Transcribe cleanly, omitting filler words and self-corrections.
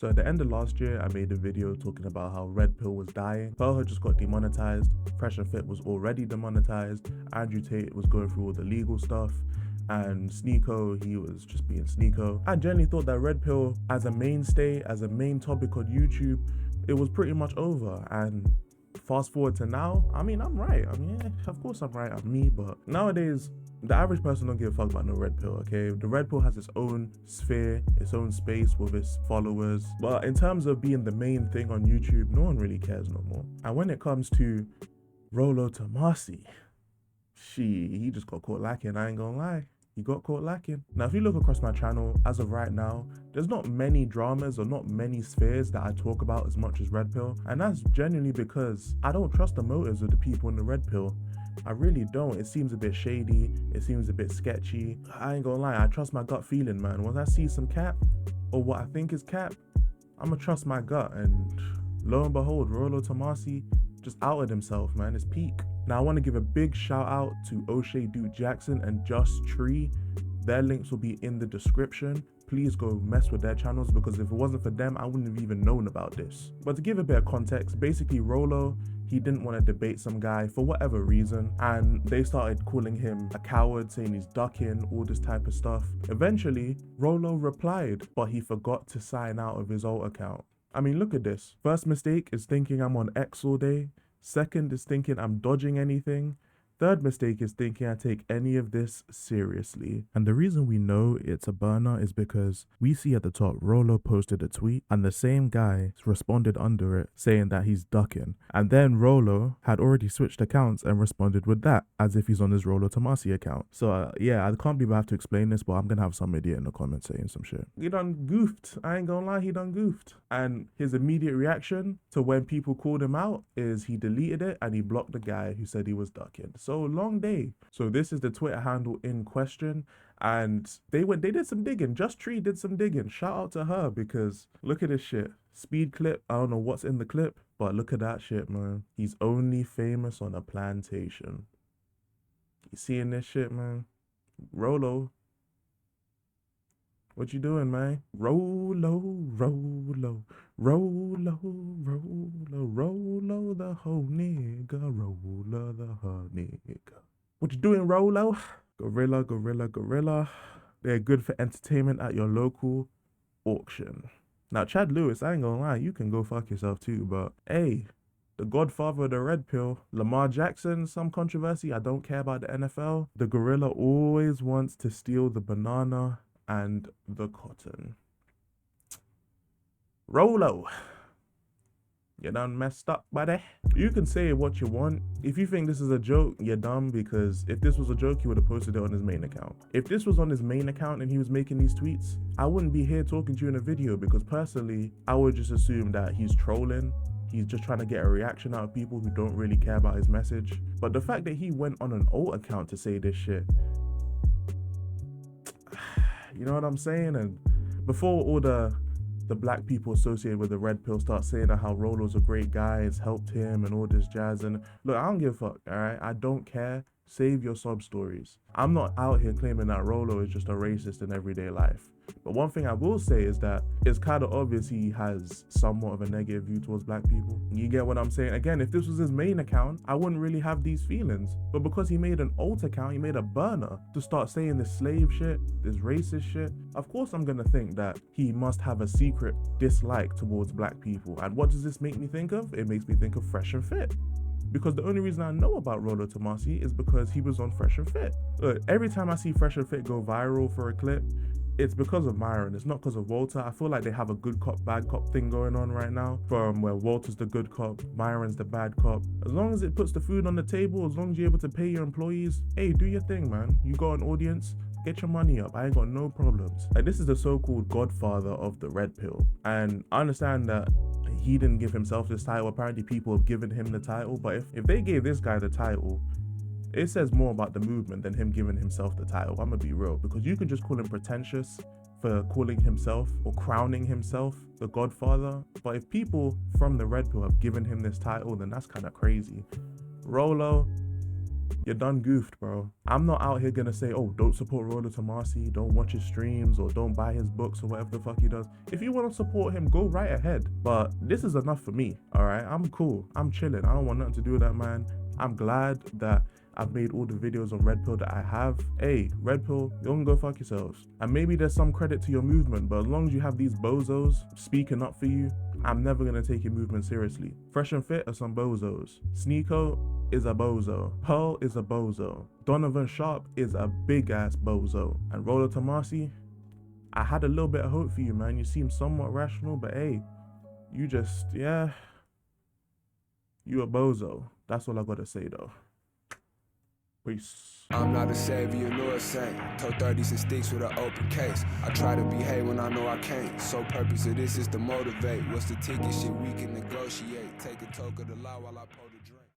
So at the end of last year, I made a video talking about how Red Pill was dying. Pearl had just got demonetized. Fresh and Fit was already demonetized. Andrew Tate was going through all the legal stuff. And Sneako, he was just being Sneako. I generally thought that Red Pill, as a mainstay, as a main topic on YouTube, it was pretty much over. And fast forward to now, I mean, I'm right. I mean, yeah, of course I'm right, I'm me, but nowadays, the average person don't give a fuck about no Red Pill, okay? The Red Pill has its own sphere, its own space with its followers. But in terms of being the main thing on YouTube, no one really cares no more. And when it comes to Rollo Tomassi, he just got caught lacking, I ain't gonna lie. He got caught lacking. Now, if you look across my channel, as of right now, there's not many dramas or not many spheres that I talk about as much as Red Pill. And that's genuinely because I don't trust the motives of the people in the Red Pill. I really don't. It seems a bit shady. It seems a bit sketchy. I ain't gonna lie, I trust my gut feeling, man. Once I see some cap, or what I think is cap, I'ma trust my gut. And lo and behold, Rollo Tomassi just outed himself, man. It's peak. Now, I want to give a big shout out to O'Shea Duke Jackson and Just Tree. Their links will be in the description. Please go mess with their channels, because if it wasn't for them, I wouldn't have even known about this. But to give a bit of context, basically Rollo, he didn't want to debate some guy for whatever reason, and they started calling him a coward, saying he's ducking, all this type of stuff. Eventually, Rollo replied, but he forgot to sign out of his alt account. I mean, look at this. First mistake is thinking I'm on X all day. Second is thinking I'm dodging anything. Third mistake is thinking I take any of this seriously. And the reason we know it's a burner is because we see at the top Rollo posted a tweet and the same guy responded under it saying that he's ducking. And then Rollo had already switched accounts and responded with that as if he's on his Rollo Tomassi account. So yeah, I can't believe I have to explain this, but I'm gonna have some idiot in the comments saying some shit. He done goofed. I ain't gonna lie, he done goofed. And his immediate reaction to when people called him out is he deleted it and he blocked the guy who said he was ducking. So long day. So this is the Twitter handle in question, and they did some digging. Just Tree did some digging. Shout out to her, because look at this shit. Speed clip. I don't know what's in the clip, but look at that shit, man. He's only famous on a plantation. You seeing this shit, man? Rollo, what you doing, man? Rollo, Rollo, Rollo, Rollo, Rollo the whole nigga, Rollo the whole nigga. What you doing, Rollo? Gorilla, gorilla, gorilla. They're good for entertainment at your local auction. Now, Chad Lewis, I ain't gonna lie, you can go fuck yourself too, but hey, the Godfather of the Red Pill, Lamar Jackson, some controversy. I don't care about the NFL. The gorilla always wants to steal the banana and the cotton. Rollo, you done messed up, buddy. You can say what you want. If you think this is a joke, you're dumb, because if this was a joke, he would have posted it on his main account. If this was on his main account and he was making these tweets, I wouldn't be here talking to you in a video, because personally, I would just assume that he's trolling. He's just trying to get a reaction out of people who don't really care about his message. But the fact that he went on an alt account to say this shit, you know what I'm saying? And before all the black people associated with the Red Pill start saying that how Rollo's a great guy, it's helped him and all this jazz, and look, I don't give a fuck, alright? I don't care. Save your sob stories. I'm not out here claiming that Rollo is just a racist in everyday life. But one thing I will say is that it's kind of obvious he has somewhat of a negative view towards black people. You get what I'm saying? Again, if this was his main account, I wouldn't really have these feelings. But because he made an alt account, he made a burner to start saying this slave shit, this racist shit, of course I'm gonna think that he must have a secret dislike towards black people. And what does this make me think of? It makes me think of Fresh and Fit. Because the only reason I know about Rollo Tomassi is because he was on Fresh and Fit. Look, every time I see Fresh and Fit go viral for a clip, it's because of Myron. It's not because of Walter. I feel like they have a good cop, bad cop thing going on right now, from where Walter's the good cop, Myron's the bad cop. As long as it puts the food on the table, as long as you're able to pay your employees, hey, do your thing, man. You got an audience, get your money up. I ain't got no problems. Like, this is the so-called Godfather of the Red Pill. And I understand that he didn't give himself this title. Apparently people have given him the title, but if they gave this guy the title, it says more about the movement than him giving himself the title. I'm gonna be real, because you can just call him pretentious for calling himself or crowning himself the Godfather, but if people from the Red Pill have given him this title, then that's kind of crazy. Rollo, you're done goofed, bro. I'm not out here gonna say, oh, don't support Rollo Tomassi, don't watch his streams, or don't buy his books, or whatever the fuck he does. If you want to support him, go right ahead. But this is enough for me, all right? I'm cool. I'm chilling. I don't want nothing to do with that man. I'm glad that I've made all the videos on Red Pill that I have. Hey, Red Pill, you can go fuck yourselves. And maybe there's some credit to your movement, but as long as you have these bozos speaking up for you, I'm never gonna take your movement seriously. Fresh and Fit are some bozos. Sneako is a bozo. Pearl is a bozo. Donovan Sharp is a big ass bozo. And Rollo Tomassi, I had a little bit of hope for you, man. You seem somewhat rational, but hey, you just, yeah, you a bozo. That's all I gotta say though. Peace. I'm not a savior nor a saint. Told 30s and sticks with an open case. I try to behave when I know I can't. So purpose of this is to motivate. What's the ticket? Shit we can negotiate. Take a toke of the law while I pour the drink.